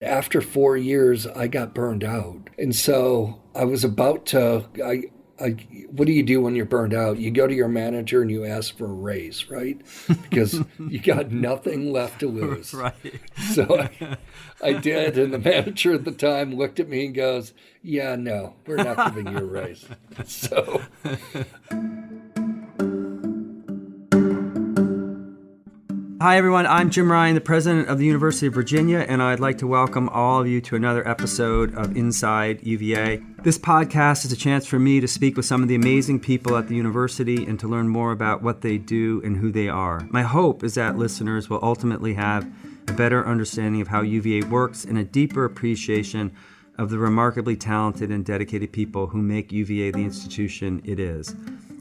after 4 years, I got burned out. And so I was about to, what do you do when you're burned out? You go to your manager and you ask for a raise, right? Because you got nothing left to lose. Right. So I did. And the manager at the time looked at me and goes, yeah, no, we're not giving you a raise. So... Hi, everyone. I'm Jim Ryan, the president of the University of Virginia, and I'd like to welcome all of you to another episode of Inside UVA. This podcast is a chance for me to speak with some of the amazing people at the university and to learn more about what they do and who they are. My hope is that listeners will ultimately have a better understanding of how UVA works and a deeper appreciation of the remarkably talented and dedicated people who make UVA the institution it is.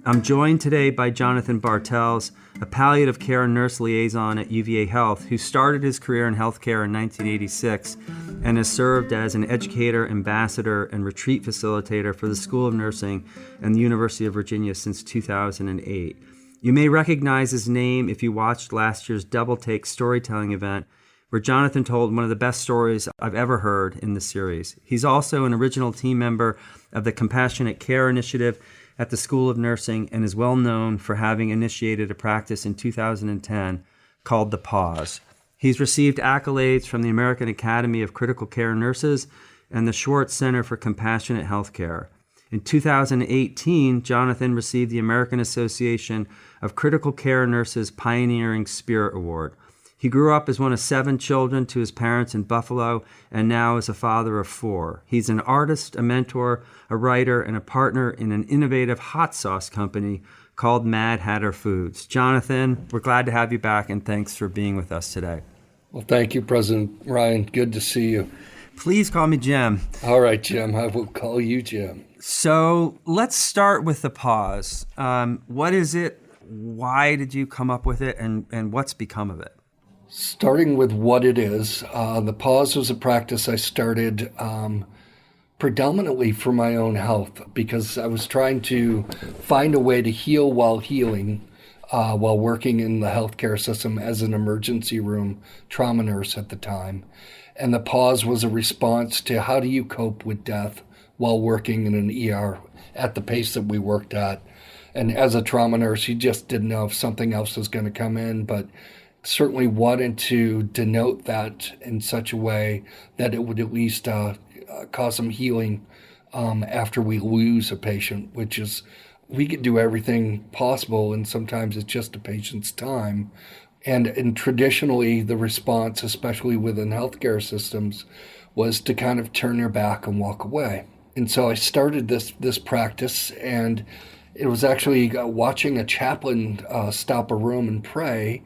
I'm joined today by Jonathan Bartels, a palliative care nurse liaison at UVA Health, who started his career in healthcare in 1986 and has served as an educator, ambassador, and retreat facilitator for the School of Nursing and the University of Virginia since 2008. You may recognize his name if you watched last year's Double Take storytelling event, where Jonathan told one of the best stories I've ever heard in the series. He's also an original team member of the Compassionate Care Initiative at the School of Nursing and is well known for having initiated a practice in 2010 called The Pause. He's received accolades from the American Academy of Critical Care Nurses and the Schwartz Center for Compassionate Healthcare. In 2018, Jonathan received the American Association of Critical Care Nurses Pioneering Spirit Award. He grew up as one of 7 children to his parents in Buffalo and now is a father of 4. He's an artist, a mentor, a writer, and a partner in an innovative hot sauce company called Mad Hatter Foods. Jonathan, we're glad to have you back, and thanks for being with us today. Well, thank you, President Ryan. Good to see you. Please call me Jim. All right, Jim. I will call you Jim. So let's start with The Pause. What is it? Why did you come up with it? And what's become of it? Starting with what it is, The Pause was a practice I started predominantly for my own health because I was trying to find a way to heal while healing while working in the healthcare system as an emergency room trauma nurse at the time. And The Pause was a response to how do you cope with death while working in an ER at the pace that we worked at. And as a trauma nurse, you just didn't know if something else was going to come in, but certainly wanted to denote that in such a way that it would at least cause some healing after we lose a patient, which is, we could do everything possible, and sometimes it's just a patient's time. And traditionally, the response, especially within healthcare systems, was to kind of turn your back and walk away. And so I started this practice, and it was actually watching a chaplain stop a room and pray.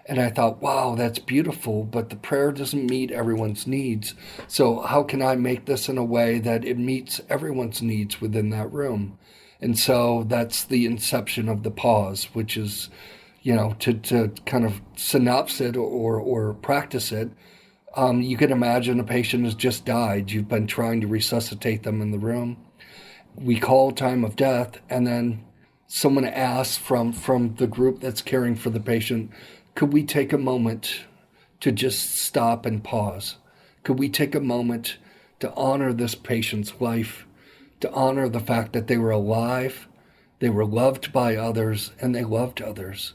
And I thought, wow, that's beautiful, but the prayer doesn't meet everyone's needs. So how can I make this in a way that it meets everyone's needs within that room? And so that's the inception of The Pause, which is, to kind of synopsis it or practice it. You can imagine a patient has just died. You've been trying to resuscitate them in the room. We call time of death, and then someone asks from the group that's caring for the patient, could we take a moment to just stop and pause? Could we take a moment to honor this patient's life, to honor the fact that they were alive, they were loved by others, and they loved others?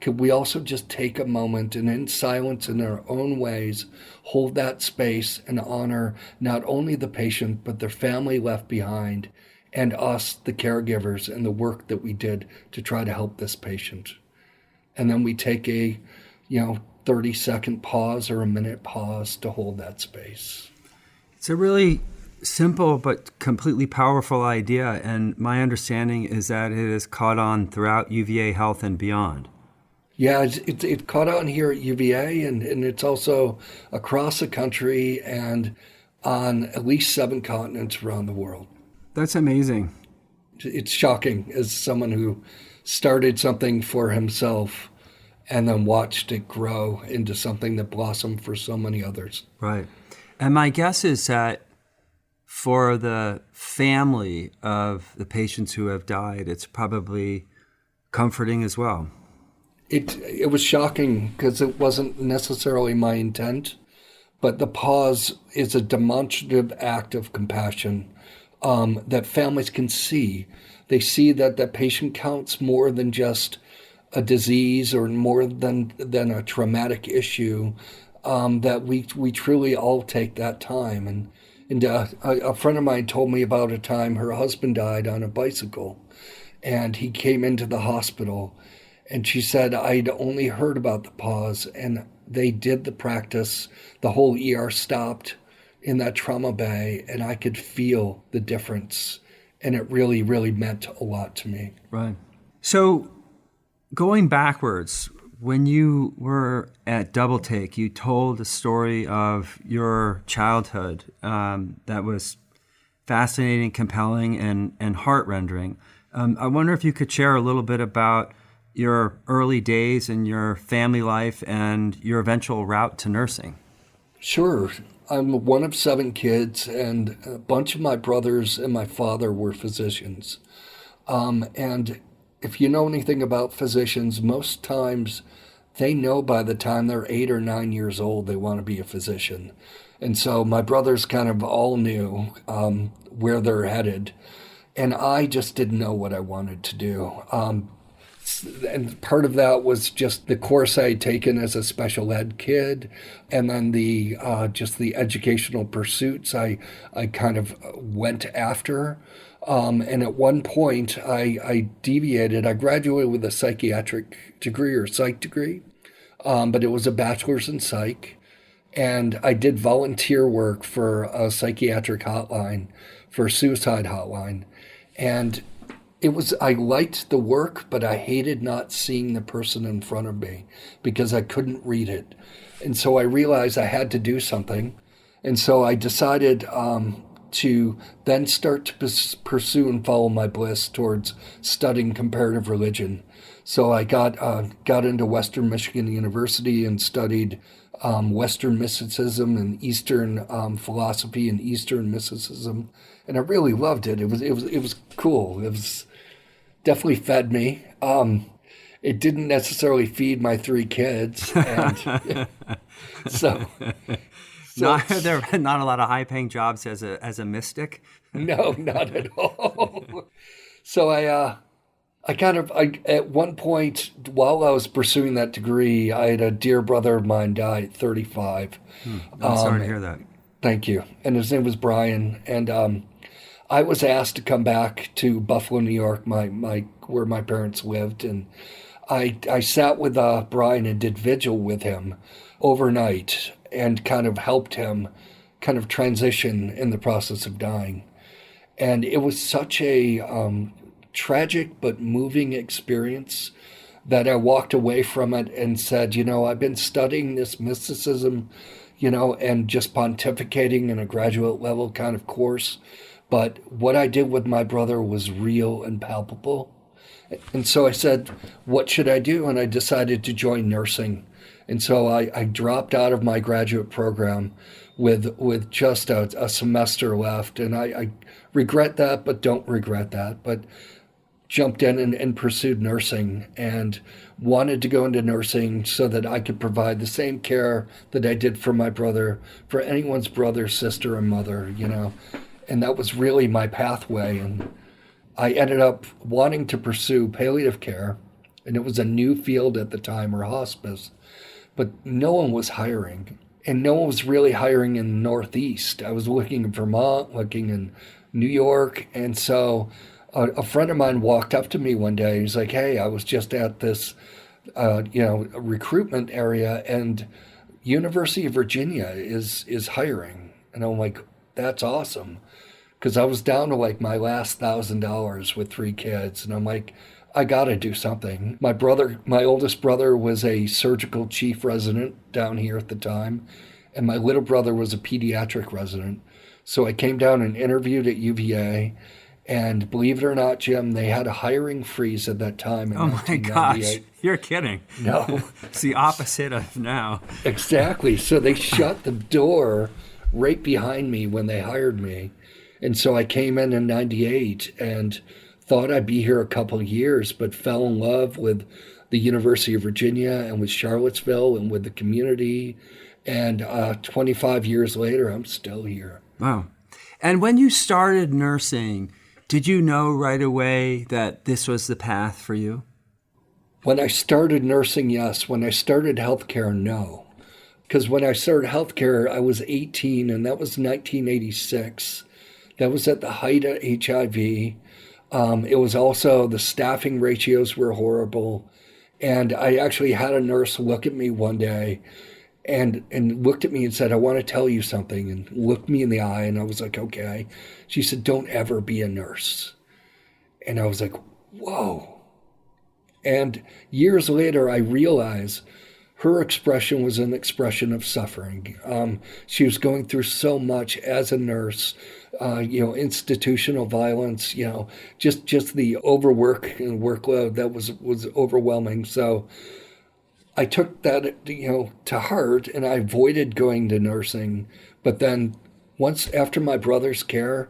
Could we also just take a moment and in silence in our own ways, hold that space and honor not only the patient, but their family left behind and us, the caregivers, and the work that we did to try to help this patient? And then we take a, 30-second pause or a minute pause to hold that space. It's a really simple but completely powerful idea. And my understanding is that it has caught on throughout UVA Health and beyond. Yeah, it caught on here at UVA, and it's also across the country and on at least 7 continents around the world. That's amazing. It's shocking as someone who started something for himself and then watched it grow into something that blossomed for so many others. Right. And my guess is that for the family of the patients who have died, it's probably comforting as well. It was shocking because it wasn't necessarily my intent, But the pause is a demonstrative act of compassion that families can see. They see that the patient counts more than just a disease or more than a traumatic issue, that we truly all take that time. And a friend of mine told me about a time her husband died on a bicycle, and he came into the hospital, and she said, I'd only heard about the pause, and they did the practice. The whole ER stopped in that trauma bay, and I could feel the difference. And it really, really meant a lot to me. Right. So going backwards, when you were at Double Take, you told a story of your childhood that was fascinating, compelling, and heart-rending. I wonder if you could share a little bit about your early days and your family life and your eventual route to nursing. Sure. I'm one of 7 kids, and a bunch of my brothers and my father were physicians. And if you know anything about physicians, most times they know by the time they're 8 or 9 years old they want to be a physician. And so my brothers kind of all knew where they're headed, and I just didn't know what I wanted to do. And part of that was just the course I had taken as a special ed kid, and then the just the educational pursuits I kind of went after. And at one point, I deviated. I graduated with a psychiatric degree or psych degree, but it was a bachelor's in psych. And I did volunteer work for a psychiatric hotline, for a suicide hotline. And I liked the work, but I hated not seeing the person in front of me because I couldn't read it. And so I realized I had to do something. And so I decided to then start to pursue and follow my bliss towards studying comparative religion. So I got into Western Michigan University and studied Western mysticism and Eastern philosophy and Eastern mysticism, and I really loved it. It was cool. It was definitely fed me. It didn't necessarily feed my 3 kids, and so There are not a lot of high-paying jobs as a mystic. No, not at all. So I at one point while I was pursuing that degree, I had a dear brother of mine die at 35. I'm sorry to hear that. Thank you. And his name was Brian. And I was asked to come back to Buffalo, New York, where my parents lived, and I sat with Brian and did vigil with him overnight and kind of helped him kind of transition in the process of dying. And it was such a tragic but moving experience that I walked away from it and said, I've been studying this mysticism, and just pontificating in a graduate level kind of course. But what I did with my brother was real and palpable. And so I said, what should I do? And I decided to join nursing. And so I dropped out of my graduate program with just a semester left. And I regret that, but don't regret that. But jumped in and pursued nursing and wanted to go into nursing so that I could provide the same care that I did for my brother, for anyone's brother, sister, and mother, And that was really my pathway. And I ended up wanting to pursue palliative care, and it was a new field at the time, or hospice, but no one was hiring. And no one was really hiring in the Northeast. I was looking in Vermont, looking in New York, and so a friend of mine walked up to me one day. He's like, hey, I was just at this, recruitment area, and University of Virginia is hiring. And I'm like, that's awesome. Because I was down to like my last $1,000 with 3 kids. And I'm like, I got to do something. My oldest brother was a surgical chief resident down here at the time. And my little brother was a pediatric resident. So I came down and interviewed at UVA. And believe it or not, Jim, they had a hiring freeze at that time in 1998. Oh my gosh, you're kidding. No. It's the opposite of now. Exactly. So they shut the door right behind me when they hired me. And so I came in 98 and thought I'd be here a couple of years, but fell in love with the University of Virginia and with Charlottesville and with the community And 25 years later, I'm still here. Wow. And when you started nursing, did you know right away that this was the path for you? When I started nursing, yes. When I started healthcare, no. Because when I started healthcare, I was 18, and that was 1986. That was at the height of HIV. It was also, the staffing ratios were horrible. And I actually had a nurse look at me one day and looked at me and said, "I want to tell you something," and looked me in the eye. And I was like, okay. She said, "Don't ever be a nurse." And I was like, whoa. And years later, I realized her expression was an expression of suffering. She was going through so much as a nurse, institutional violence, just the overwork and workload that was overwhelming. So I took that, to heart, and I avoided going to nursing. But then once after my brother's care,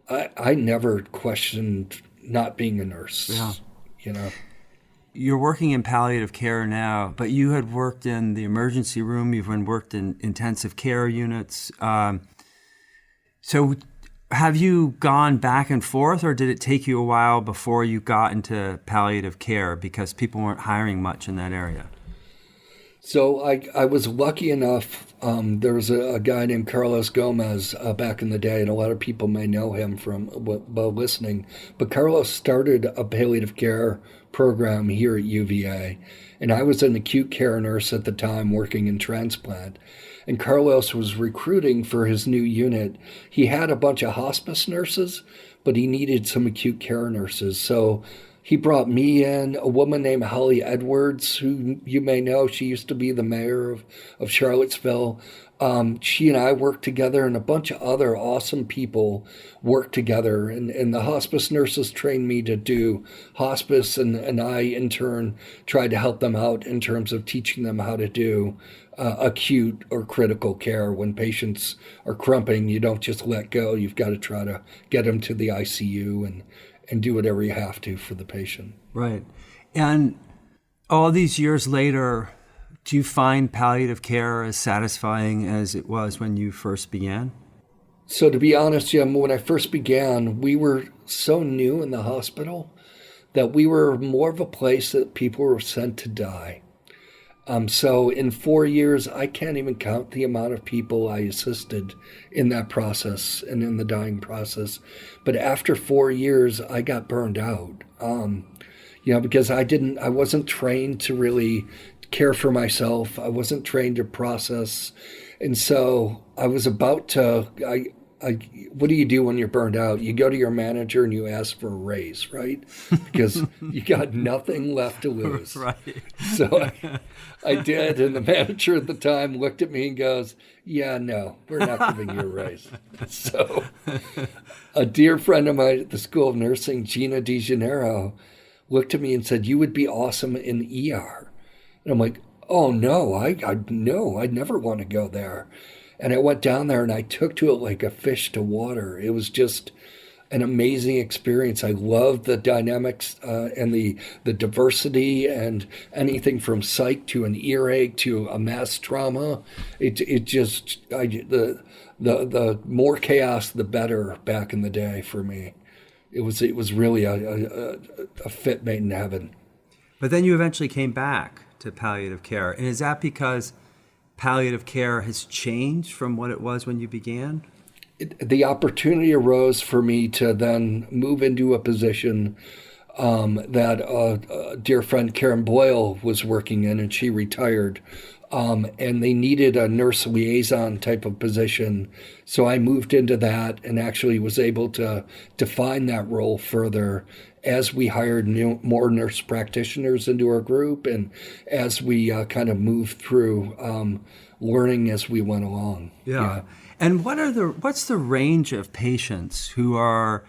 I never questioned not being a nurse. Yeah. You're working in palliative care now, but you had worked in the emergency room. You've worked in intensive care units. So have you gone back and forth, or did it take you a while before you got into palliative care because people weren't hiring much in that area? So I was lucky enough. There was a guy named Carlos Gomez back in the day, and a lot of people may know him from listening. But Carlos started a palliative care program here at UVA, and I was an acute care nurse at the time working in transplant. And Carlos was recruiting for his new unit. He had a bunch of hospice nurses, but he needed some acute care nurses. So he brought me in, a woman named Holly Edwards, who you may know. She used to be the mayor of Charlottesville. She and I worked together, and a bunch of other awesome people worked together. And the hospice nurses trained me to do hospice, and I, in turn, tried to help them out in terms of teaching them how to do acute or critical care. When patients are crumping, you don't just let go. You've got to try to get them to the ICU and do whatever you have to for the patient. Right. And all these years later, do you find palliative care as satisfying as it was when you first began? So to be honest, Jim, when I first began, we were so new in the hospital that we were more of a place that people were sent to die. So in 4 years, I can't even count the amount of people I assisted in that process and in the dying process. But after 4 years, I got burned out, because I wasn't trained to really care for myself. I wasn't trained to process. And so I was about to, what do you do when you're burned out? You go to your manager and you ask for a raise, right? Because you got nothing left to lose. Right. So I did, and the manager at the time looked at me and goes, "Yeah, no, we're not giving you a raise." So a dear friend of mine at the School of Nursing, Gina DeGennaro, looked at me and said, "You would be awesome in ER." And I'm like, "Oh, no, I'd never want to go there." And I went down there and I took to it like a fish to water. It was just an amazing experience. I loved the dynamics and the diversity, and anything from psych to an earache to a mass trauma. The more chaos, the better back in the day for me. It was really a fit made in heaven. But then you eventually came back to palliative care. And is that because palliative care has changed from what it was when you began? The opportunity arose for me to then move into a position that a dear friend Karen Boyle was working in, and she retired. And they needed a nurse liaison type of position. So I moved into that and actually was able to define that role further as we hired more nurse practitioners into our group, and as we kind of moved through learning as we went along. Yeah. And what's the range of patients who are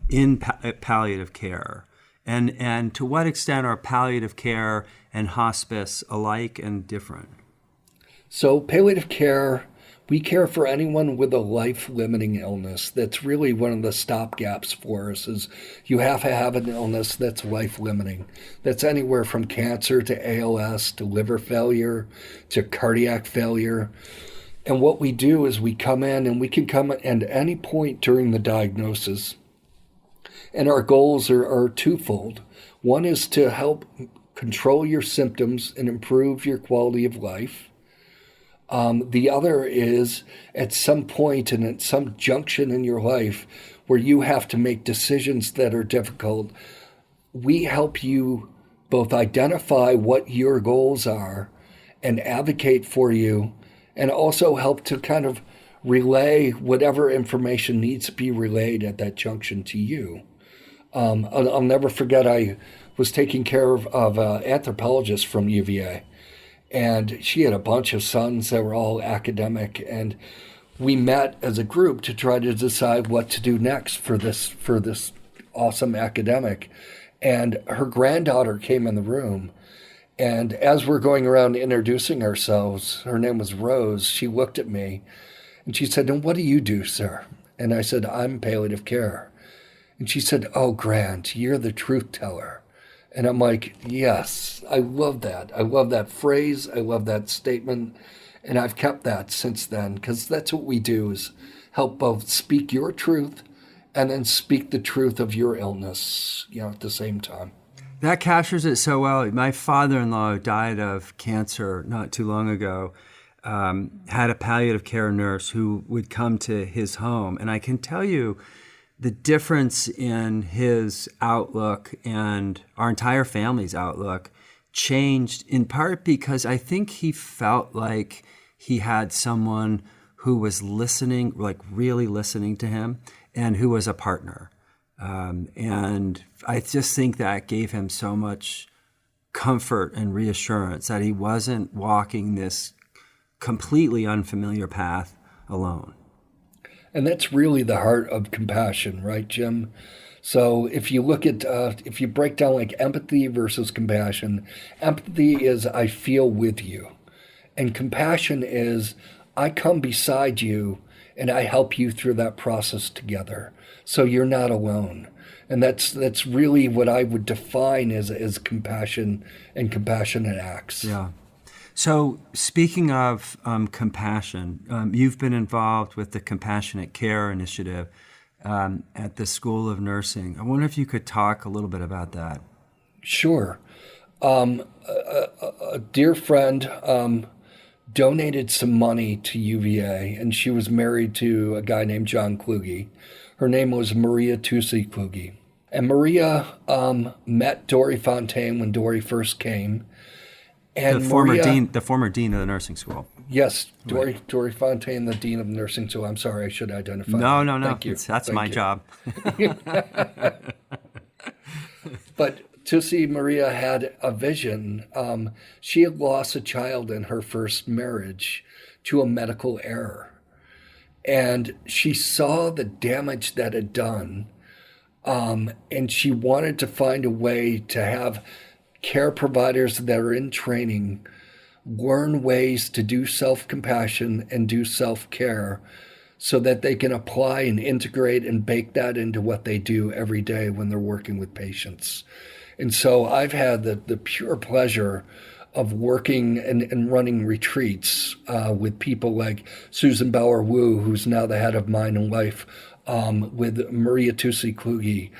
in palliative care? And to what extent are palliative care and hospice alike and different? So palliative care, We care for anyone with a life-limiting illness. That's really one of the stopgaps for us, is you have to have an illness that's life-limiting. That's anywhere from cancer to ALS to liver failure to cardiac failure. And what we do is we come in, and we can come at any point during the diagnosis. And our goals are twofold. One is to help control your symptoms and improve your quality of life. The other is at some point and at some junction in your life where you have to make decisions that are difficult, we help you both identify what your goals are and advocate for you, and also help to kind of relay whatever information needs to be relayed at that junction to you. I'll never forget, I was taking care of an anthropologist from UVA. And she had a bunch of sons that were all academic, and we met as a group to try to decide what to do next for this awesome academic. And her granddaughter came in the room, and as we're going around introducing ourselves, her name was Rose, she looked at me, and she said, "And what do you do, sir?" And I said, "I'm palliative care." And she said, "Oh, Grant, you're the truth teller." And I'm like, yes, I love that. I love that phrase. I love that statement. And I've kept that since then, because that's what we do, is help both speak your truth and then speak the truth of your illness, at the same time. That captures it so well. My father-in-law died of cancer not too long ago, had a palliative care nurse who would come to his home. And I can tell you, the difference in his outlook and our entire family's outlook changed in part because I think he felt like he had someone who was listening, like really listening to him, and who was a partner. And I just think that gave him so much comfort and reassurance that he wasn't walking this completely unfamiliar path alone. And that's really the heart of compassion, right, Jim? So if you look at, if you break down like empathy versus compassion, empathy is I feel with you. And compassion is I come beside you and I help you through that process together. So you're not alone. And that's really what I would define as compassion and compassionate acts. Yeah. So speaking of compassion, you've been involved with the Compassionate Care Initiative at the School of Nursing. I wonder if you could talk a little bit about that. Sure. A dear friend donated some money to UVA, and she was married to a guy named John Kluge. Her name was Maria Tusi Kluge. And Maria met Dory Fontaine when Dory first came. And the former dean of the nursing school. Yes, Dory Fontaine, the dean of nursing school. I'm sorry, I should identify. No. Thank you. That's my job. But Tusi Maria had a vision. She had lost a child in her first marriage to a medical error. And she saw the damage that had done. And she wanted to find a way to have care providers that are in training learn ways to do self-compassion and do self-care so that they can apply and integrate and bake that into what they do every day when they're working with patients. And so I've had the pure pleasure of working and running retreats with people like Susan Bauer-Wu, who's now the head of Mind and Life, with Maria Tusi Kluge,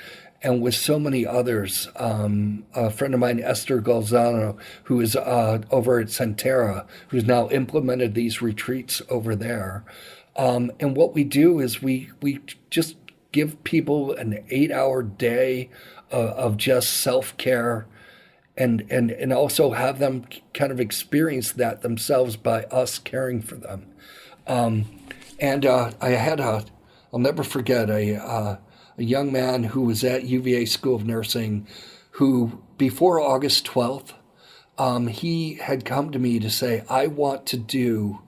and with so many others. A friend of mine, Esther Galzano, who is over at Centera, who's now implemented these retreats over there. And what we do is we just give people an 8-hour day of just self-care and also have them kind of experience that themselves by us caring for them. I had I'll never forget a young man who was at UVA School of Nursing who, before August 12th, he had come to me to say, I want to do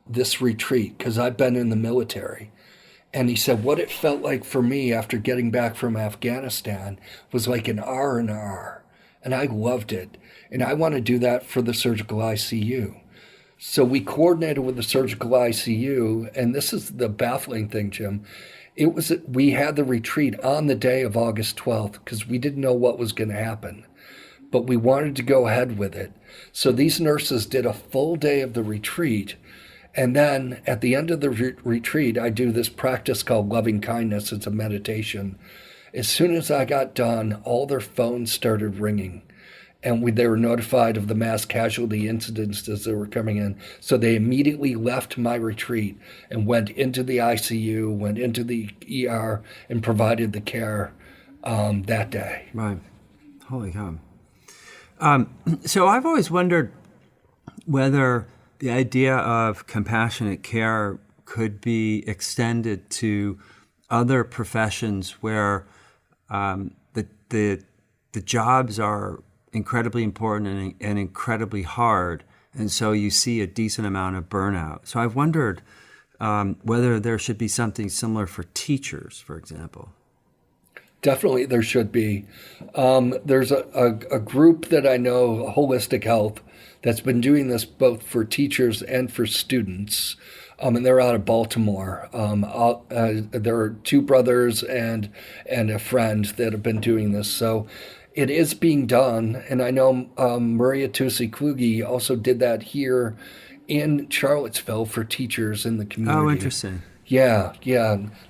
this retreat because I've been in the military. And he said, what it felt like for me after getting back from Afghanistan was like an R&R. And I loved it. And I want to do that for the surgical ICU. So we coordinated with the surgical ICU, and this is the baffling thing, Jim. We had the retreat on the day of August 12th because we didn't know what was going to happen, but we wanted to go ahead with it. So these nurses did a full day of the retreat, and then at the end of the retreat, I do this practice called loving kindness. It's a meditation. As soon as I got done, all their phones started ringing. And they were notified of the mass casualty incidents as they were coming in. So they immediately left my retreat and went into the ICU, went into the ER, and provided the care that day. Right. Holy cow. So I've always wondered whether the idea of compassionate care could be extended to other professions where the jobs are incredibly important and incredibly hard, and so you see a decent amount of burnout. So I've wondered whether there should be something similar for teachers, for example. Definitely there should be. There's a group that I know, Holistic Health, that's been doing this both for teachers and for students, and they're out of Baltimore. There are two brothers and a friend that have been doing this. So it is being done, and I know Maria Tusi Kluge also did that here in Charlottesville for teachers in the community. Oh, interesting. Yeah.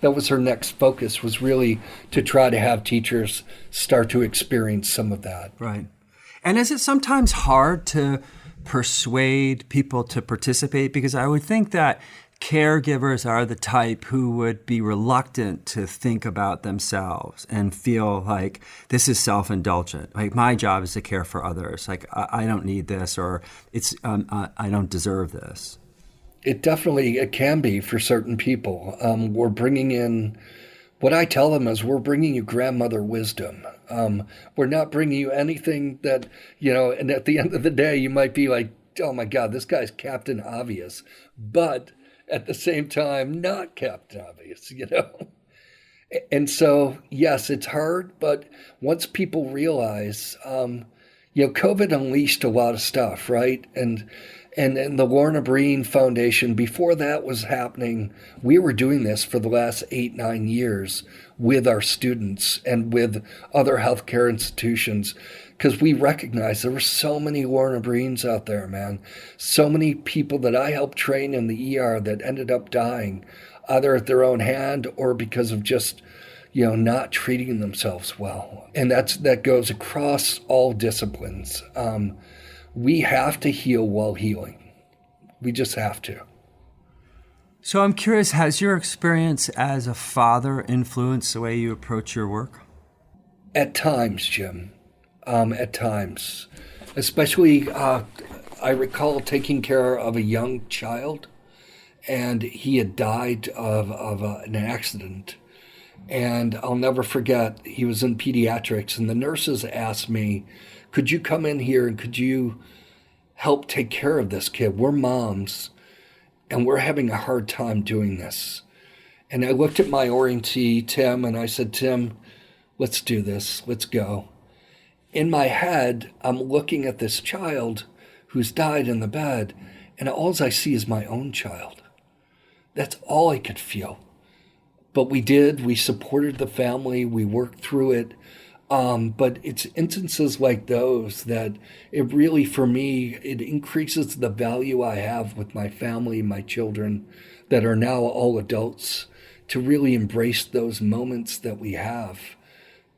That was her next focus, was really to try to have teachers start to experience some of that. Right. And is it sometimes hard to persuade people to participate? Because I would think that caregivers are the type who would be reluctant to think about themselves and feel like this is self-indulgent. Like, my job is to care for others. Like, I don't need this, or I don't deserve this. It can be for certain people. We're bringing in, what I tell them is, we're bringing you grandmother wisdom. We're not bringing you anything that, and at the end of the day, you might be like, oh my God, this guy's Captain Obvious. But at the same time, not Captain Obvious, And so, yes, it's hard, but once people realize, COVID unleashed a lot of stuff, right? And the Lorna Breen Foundation, before that was happening, we were doing this for the last 8-9 years with our students and with other healthcare institutions, because we recognized there were so many Lorna Breens out there, man. So many people that I helped train in the ER that ended up dying, either at their own hand or because of just, not treating themselves well. And that goes across all disciplines. We have to heal while healing. We just have to. So I'm curious, has your experience as a father influenced the way you approach your work? At times, Jim. At times. Especially, I recall taking care of a young child, and he had died of an accident. And I'll never forget, he was in pediatrics, and the nurses asked me, could you come in here and could you help take care of this kid? We're moms, and we're having a hard time doing this. And I looked at my orientee, Tim, and I said, Tim, let's do this. Let's go. In my head, I'm looking at this child who's died in the bed, and all I see is my own child. That's all I could feel. But we did. We supported the family. We worked through it. But it's instances like those that it really, for me, it increases the value I have with my family, my children that are now all adults, to really embrace those moments that we have.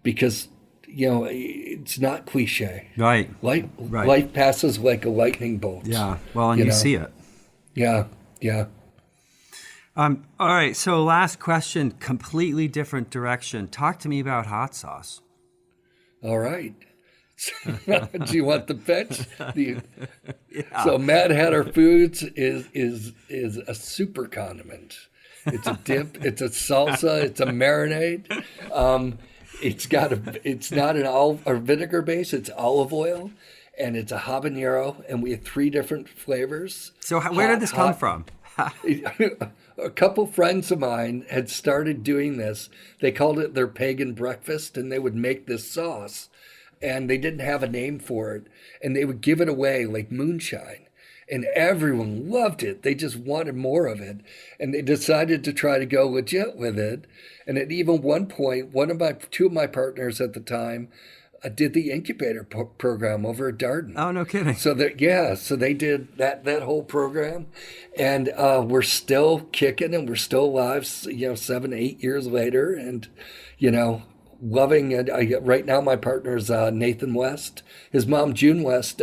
Because, it's not cliche. Right. Life passes like a lightning bolt. Yeah. Well, and you see it. Yeah. All right. So last question, completely different direction. Talk to me about hot sauce. All right. Do you want the pitch? Yeah. So Mad Hatter Foods is a super condiment. It's a dip. It's a salsa. It's a marinade. It's not an olive or vinegar base. It's olive oil, and it's a habanero. And we have 3 different flavors. So where did this come from? A couple friends of mine had started doing this. They called it their pagan breakfast, and they would make this sauce, and they didn't have a name for it, and they would give it away like moonshine. and everyone loved it. They just wanted more of it, and they decided to try to go legit with it. And at even one point, two of my partners at the time did the incubator program over at Darden. Oh, no kidding. So they did that whole program, and we're still kicking and we're still alive, 7, 8 years later, and loving it. Right now, my partner's Nathan West. His mom, June West,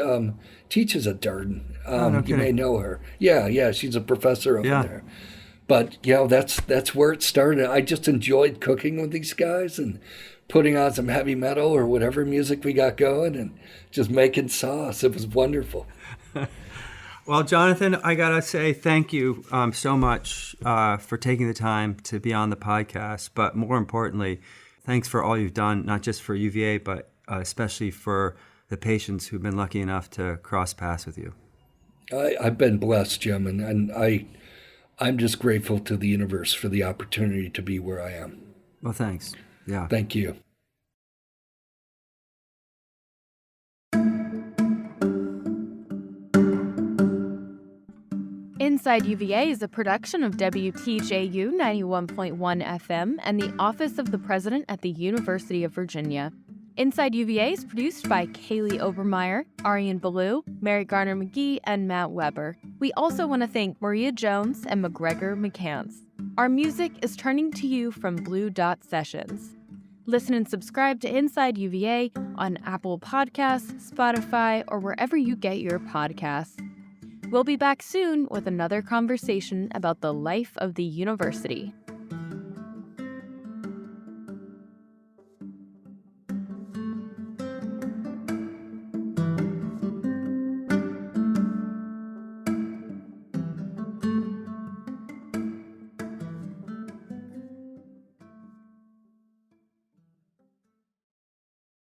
teaches at Darden. No You may know her. Yeah, she's a professor over there. But that's where it started. I just enjoyed cooking with these guys and putting on some heavy metal or whatever music we got going and just making sauce. It was wonderful. Well, Jonathan, I got to say thank you so much for taking the time to be on the podcast. But more importantly, thanks for all you've done, not just for UVA, but especially for the patients who've been lucky enough to cross paths with you. I've been blessed, Jim, and I'm just grateful to the universe for the opportunity to be where I am. Well, thanks. Yeah. Thank you. Inside UVA is a production of WTJU 91.1 FM and the Office of the President at the University of Virginia. Inside UVA is produced by Kaylee Obermeyer, Ariane Ballou, Mary Garner McGee, and Matt Weber. We also want to thank Maria Jones and McGregor McCants. Our music is Turning to You from Blue Dot Sessions. Listen and subscribe to Inside UVA on Apple Podcasts, Spotify, or wherever you get your podcasts. We'll be back soon with another conversation about the life of the university.